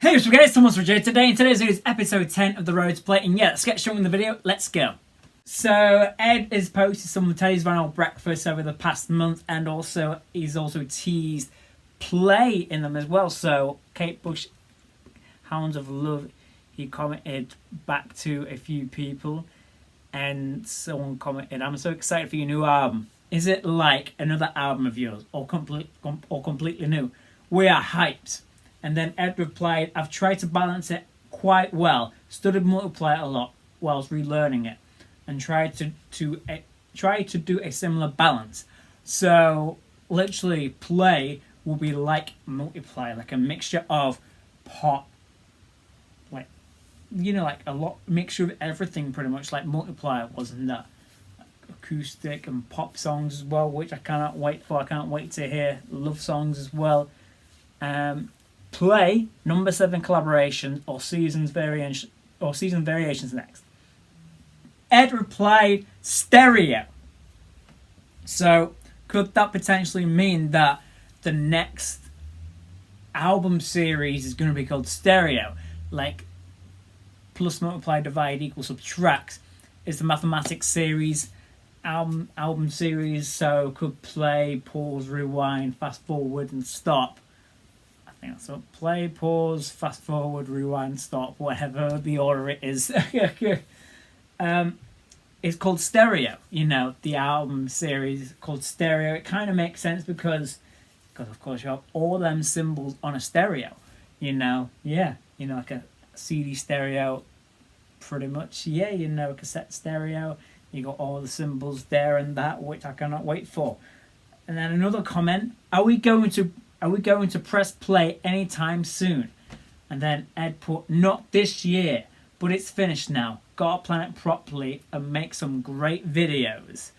Hey, what's up guys, Thomas for Jay today, and today's video is episode 10 of The Road to Play, and yeah, let's get straight in the video, let's go. So, Ed has posted some of Teddy's vinyl breakfast over the past month, and also, he's also teased play in them as well. So, Kate Bush, Hounds of Love, he commented back to a few people, and someone commented, I'm so excited for your new album. Is it like another album of yours, or completely new? We are hyped. And then Ed replied, I've tried to balance it quite well, studied multiplier a lot whilst relearning it, and tried to do a similar balance. So literally play will be like multiplier, like a mixture of pop, like a mixture of everything pretty much, like multiplier wasn't that? Acoustic and pop songs as well, which I cannot wait for. I can't wait to hear love songs as well. Play number 7 collaboration or season variations next. Ed replied stereo. So could that potentially mean that the next album series is going to be called stereo, like plus multiply divide equals subtract is the mathematics series album series? So could play, pause, rewind, fast forward and stop. I think that's what play, pause, fast forward, rewind, stop, whatever the order it is. It's called stereo, the album series called stereo. It kind of makes sense because of course you have all them symbols on a stereo, like a CD stereo pretty much, a cassette stereo, you got all the symbols there and that, which I cannot wait for. And then another comment, are we going to press play anytime soon? And then Ed put, not this year, but it's finished now. Gotta plan it properly and make some great videos.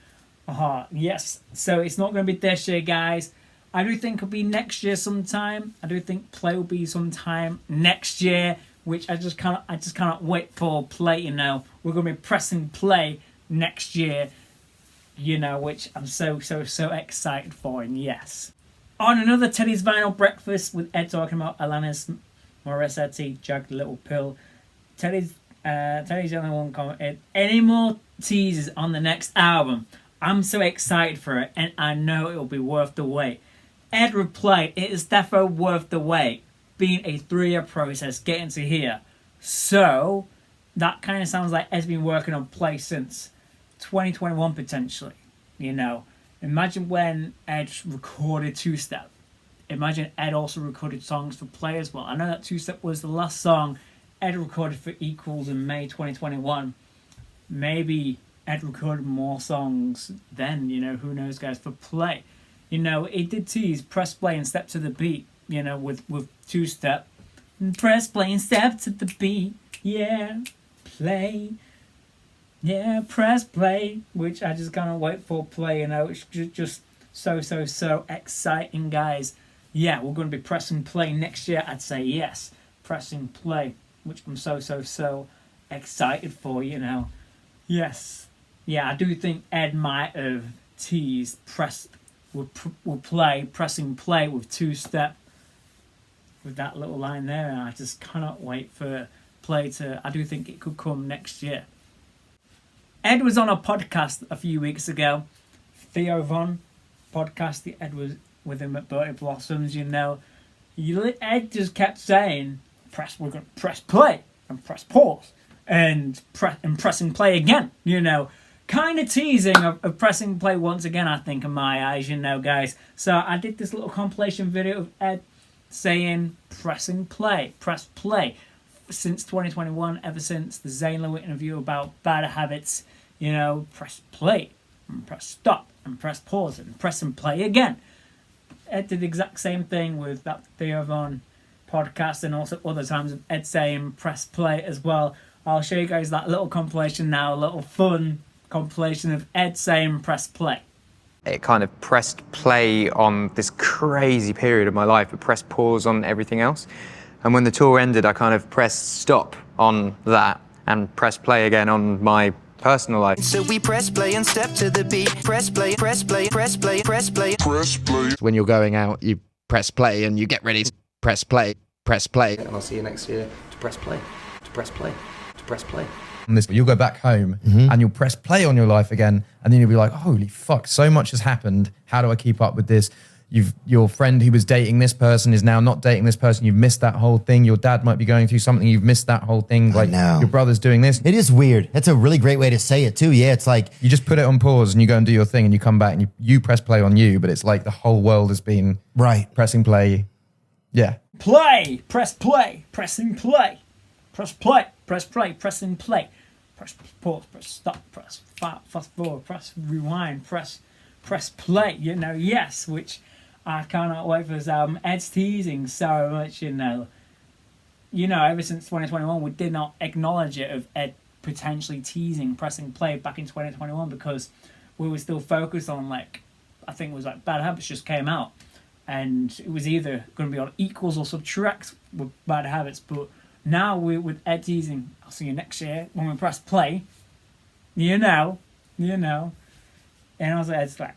Yes, so it's not going to be this year, guys. I do think it'll be next year sometime. I do think play will be sometime next year, which I just cannot wait for play, We're going to be pressing play next year, which I'm so excited for, and yes. On another Teddy's Vinyl Breakfast with Ed talking about Alanis Morissette, Jagged Little Pill, Teddy's the only one commented, any more teasers on the next album? I'm so excited for it, and I know it will be worth the wait. Ed replied, it is definitely worth the wait, being a 3-year process getting to here. So, that kind of sounds like Ed's been working on play since 2021 potentially, Imagine when Ed recorded Two Step. Imagine Ed also recorded songs for play as well. I know that Two Step was the last song Ed recorded for Equals in May 2021. Maybe Ed recorded more songs then, who knows, guys, for play. It did tease press play and step to the beat, with Two Step. Press play and step to the beat, play. Yeah, press play, which I just can't wait for play, It's just so exciting, guys. Yeah, we're going to be pressing play next year, I'd say yes. Pressing play, which I'm so excited for, Yes. Yeah, I do think Ed might have teased pressing play with Two Step, with that little line there, and I just cannot wait for play I do think it could come next year. Ed was on a podcast a few weeks ago, Theo podcast. Ed was with him at Bertie Blossoms, Ed just kept saying, we're going to press play and press pause and pressing play again, kind of teasing of pressing play once again, I think, in my eyes, guys. So I did this little compilation video of Ed saying pressing play, press play, since 2021, ever since the Zane Lowe interview about bad habits, press play and press stop and press pause and press and play again. Ed did the exact same thing with that Theo podcast, and also other times of Ed saying press play as well. I'll show you guys that little compilation now, a little fun compilation of Ed saying press play. It kind of pressed play on this crazy period of my life, but pressed pause on everything else. And when the tour ended, I kind of pressed stop on that and pressed play again on my personal life. So we press play and step to the beat. Press play, press play, press play, press play, press play. When you're going out, you press play and you get ready to press play. press play. And I'll see you next year to press play, to press play, to press play. You'll go back home and you'll press play on your life again, and then you'll be like, holy fuck, so much has happened. How do I keep up with this? Your friend who was dating this person is now not dating this person. You've missed that whole thing. Your dad might be going through something. You've missed that whole thing. Like, your brother's doing this. It is weird. That's a really great way to say it too. Yeah, it's like you just put it on pause and you go and do your thing, and you come back and you press play on you, but it's like the whole world has been pressing play. Yeah. Play, pressing play, press play, pressing play, press pause, press stop, press fast forward, press rewind, press play. You know, yes, which I cannot wait for this album. Ed's teasing so much, you know. Ever since 2021, we did not acknowledge it of Ed potentially teasing pressing play back in 2021 because we were still focused on, like, I think it was like Bad Habits just came out. And it was either going to be on equals or subtracts with Bad Habits. But now with Ed teasing, I'll see you next year when we press play. You know. And also Ed's like,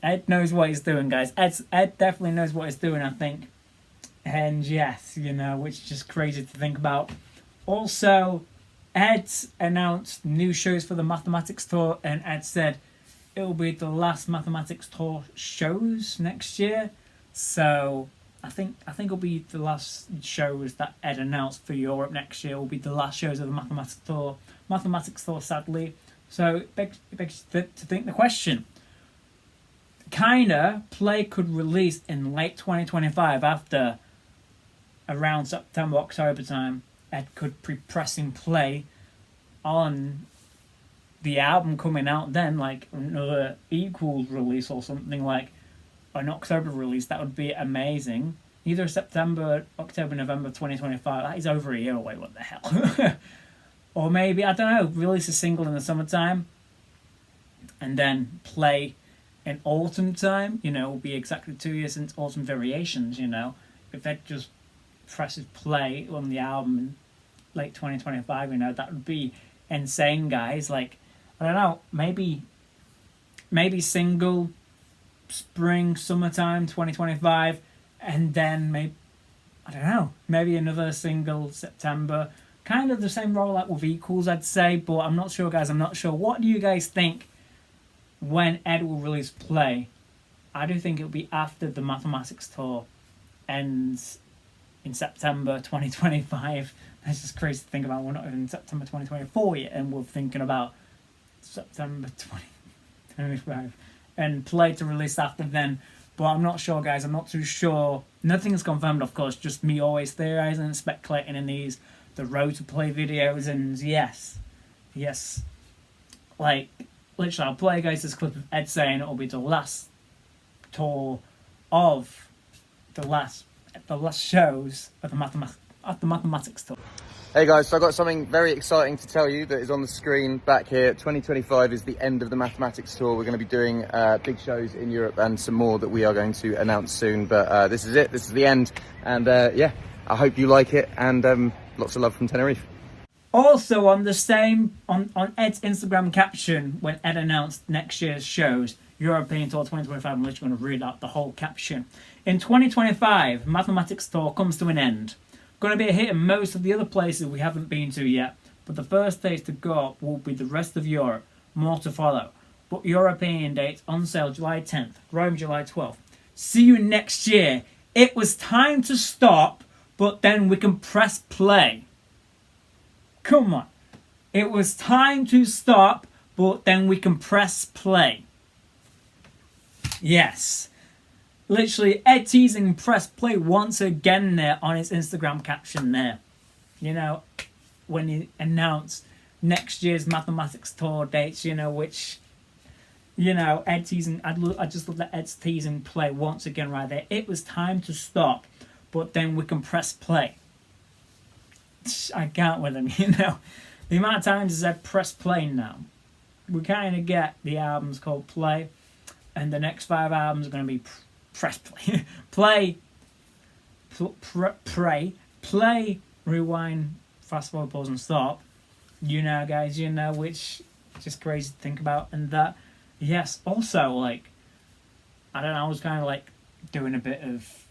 Ed knows what he's doing, guys. Ed definitely knows what he's doing, I think. And yes, which is just crazy to think about. Also, Ed's announced new shows for the Mathematics Tour, and Ed said it'll be the last Mathematics Tour shows next year. So I think it'll be the last shows that Ed announced for Europe next year will be the last shows of the Mathematics Tour, sadly. So it begs to think the question. Kinda, Play could release in late 2025 after around September, October time. Ed could be pressing play on the album coming out then, like another equals release or something, like an October release. That would be amazing. Either September, October, November 2025. That is over a year away. What the hell? Or maybe, I don't know, release a single in the summertime and then play in autumn time. It'll be exactly 2 years since Autumn Variations. If Ed just presses play on the album in late 2025, that would be insane, guys. Like, I don't know, maybe single spring, summertime 2025, and then maybe another single September. Kind of the same rollout with equals, I'd say, but I'm not sure, guys. I'm not sure. What do you guys think when Ed will release Play? I do think it'll be after the Mathematics Tour ends in September 2025. That's just crazy to think about. We're not even in September 2024 yet, and we're thinking about September 2025 and Play to release after then. But I'm not sure, guys. I'm not too sure. Nothing's confirmed, of course. Just me always theorizing and speculating in the Road to Play videos. And yes, like literally, I'll play, guys, this clip of Ed saying it'll be the last tour of the last shows of the Mathematics Tour. Hey guys, so I've got something very exciting to tell you that is on the screen back here. 2025 is the end of the Mathematics Tour. We're going to be doing big shows in Europe and some more that we are going to announce soon. But this is it. This is the end. And I hope you like it. And lots of love from Tenerife. Also on the same, on Ed's Instagram caption, when Ed announced next year's shows, European Tour 2025, I'm literally going to read out the whole caption. In 2025, Mathematics Tour comes to an end. Going to be a hit in most of the other places we haven't been to yet, but the first dates to go up will be the rest of Europe, more to follow. But European dates on sale July 10th, Rome July 12th. See you next year. It was time to stop, but then we can press play. Come on. It was time to stop, but then we can press play. Yes. Literally, Ed teasing press play once again there on his Instagram caption there. When he announced next year's Mathematics Tour dates, which, Ed teasing, I just love that Ed's teasing play once again right there. It was time to stop, but then we can press play. I can't with him, The amount of times he said press play now. We kind of get the albums called Play, and the next 5 albums are going to be press play. Play, rewind, fast forward, pause, and stop. Guys, which is just crazy to think about. And that, yes, also, like, I don't know, I was kind of like doing a bit of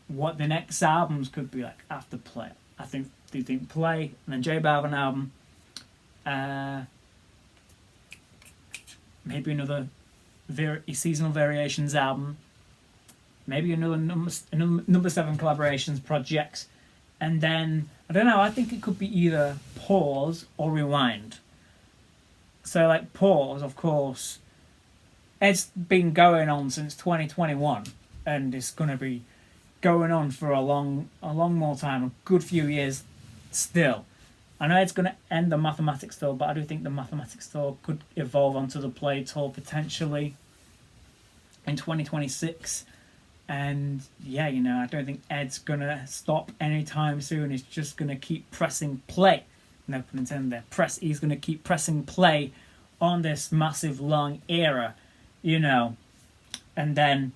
what the next albums could be like after Play. I think do you think Play and then J Balvin album, maybe another seasonal variations album, maybe another number 7 collaborations projects, and then I don't know. I think it could be either Pause or Rewind. So like Pause, of course, it's been going on since 2021, and it's gonna be going on for a long more time, a good few years still. I know it's going to end the Mathematics Tour, but I do think the Mathematics Tour could evolve onto the Play Tour potentially in 2026. And yeah, you know, I don't think Ed's going to stop anytime soon. He's just going to keep pressing play. No pun intended there. He's going to keep pressing play on this massive long era, you know. And then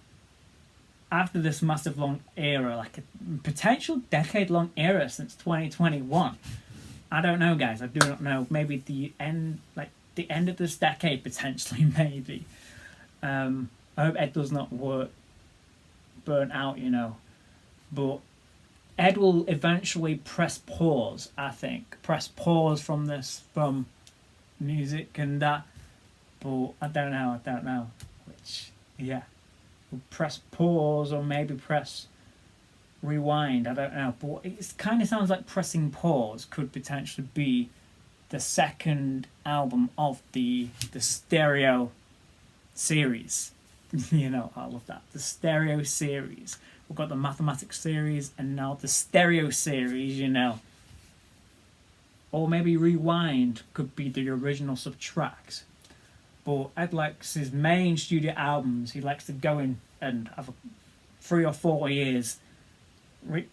after this massive long era, like a potential decade-long era since 2021, I don't know, guys. I do not know. Maybe the end of this decade, potentially, maybe. I hope Ed does not burn out, you know. But Ed will eventually press pause, I think. Press pause from music and that. But I don't know. Which, yeah. We'll press pause or maybe press rewind, I don't know. But it kind of sounds like pressing pause could potentially be the second album of the stereo series. You know, I love that. The stereo series. We've got the mathematics series and now the stereo series, you know. Or maybe Rewind could be the original Subtract. But Ed likes his main studio albums. He likes to go in and have 3 or 4 years,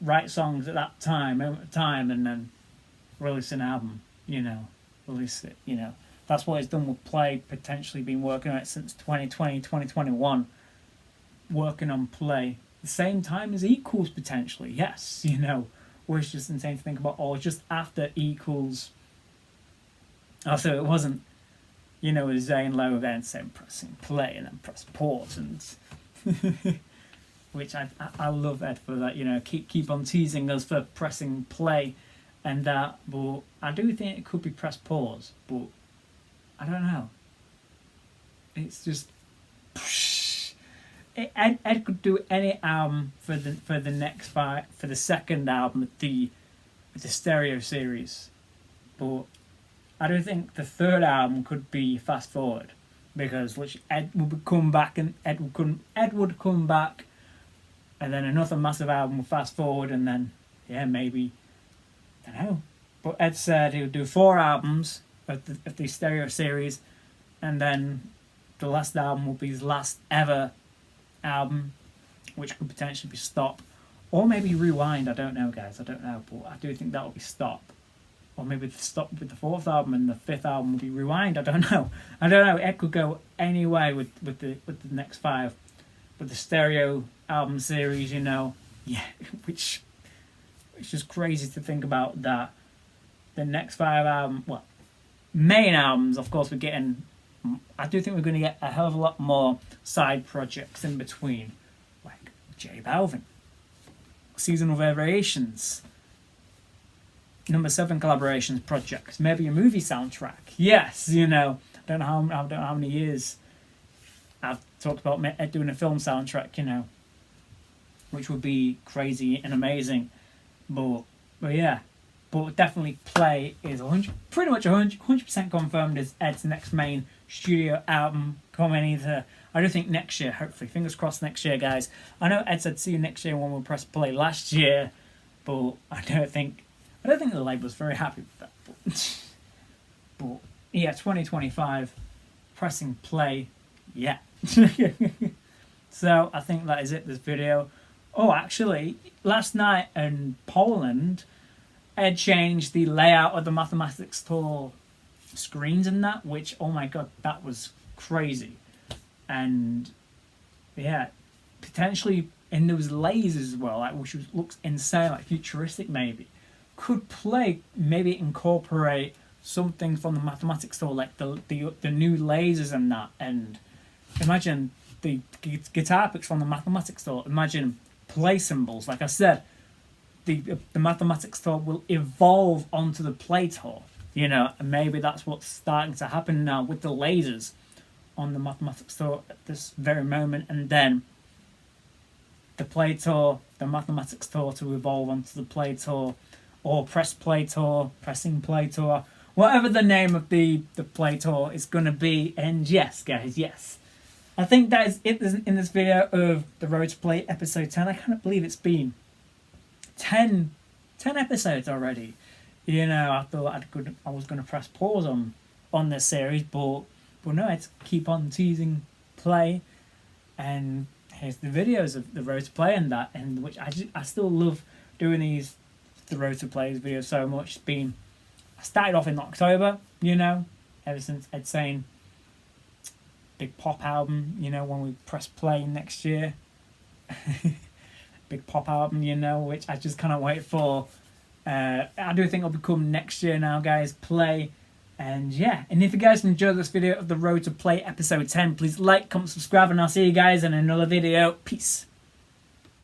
write songs at that time, and then release an album, you know. Release it, you know. That's what he's done with Play, potentially been working on it since 2020, 2021. Working on Play. The same time as Equals, potentially, yes, you know. Which is just insane to think about. Or just after Equals. Also, it wasn't, you know, with Zane, Lowe, then saying pressing play and then press pause, and which I love Ed for that, you know, keep on teasing us for pressing play and that, but I do think it could be press pause, but I don't know. It's just Ed could do any album for the next for the second album with the stereo series, but I don't think the third album could be Fast Forward, because Ed would come back and Ed would come back, and then another massive album with Fast Forward, and then yeah, maybe I don't know. But Ed said he would do 4 albums of the stereo series, and then the last album will be his last ever album, which could potentially be Stop, or maybe Rewind. I don't know, guys. I don't know, but I do think that will be Stop. Or maybe Stop with the 4th album and the 5th album will be Rewind. I don't know. Ed could go any way with the next 5, with the stereo album series, you know. Yeah, which is crazy to think about that. The next 5 main albums, of course, we're getting. I do think we're going to get a hell of a lot more side projects in between, like J Balvin, seasonal variations, number 7 collaborations projects, maybe a movie soundtrack. Yes, you know, I don't know how many years I've talked about Ed doing a film soundtrack, you know, which would be crazy and amazing. But yeah, but definitely Play is pretty much 100% confirmed as Ed's next main studio album coming either. I do think next year, hopefully, fingers crossed next year, guys. I know Ed said see you next year when we press play last year, but I don't think the label's very happy with that. But yeah, 2025, pressing play, yeah. So I think that is it, this video. Oh, actually, last night in Poland, Ed changed the layout of the Mathematics Tour screens and that, which, oh my god, that was crazy. And yeah, potentially in those lasers as well, like, which looks insane, like futuristic maybe. Could Play maybe incorporate something from the Mathematics Tour, like the new lasers and that, and imagine the guitar picks from the Mathematics Tour. Imagine play symbols. Like I said, the Mathematics Tour will evolve onto the Play Tour, you know, and maybe that's what's starting to happen now with the lasers on the Mathematics Tour at this very moment, and then the Play Tour, the Mathematics Tour to evolve onto the Play Tour, or Press Play Tour, Pressing Play Tour, whatever the name of the Play Tour is going to be. And yes, guys, yes. I think that is it in this video of the Road to Play episode 10. I can't believe it's been 10 episodes already. You know, I thought I was going to press pause on this series, but no, I had to keep on teasing play. And here's the videos of the Road to Play and that, and which I still love doing the Road to Play videos so much. I started off in October, you know, ever since Zane big pop album, you know, when we press play next year. Big pop album, you know, which I just cannot wait for. I do think it'll become next year now, guys. Play. And yeah, and if you guys enjoyed this video of the Road to Play episode 10, please like, comment, subscribe, and I'll see you guys in another video. Peace.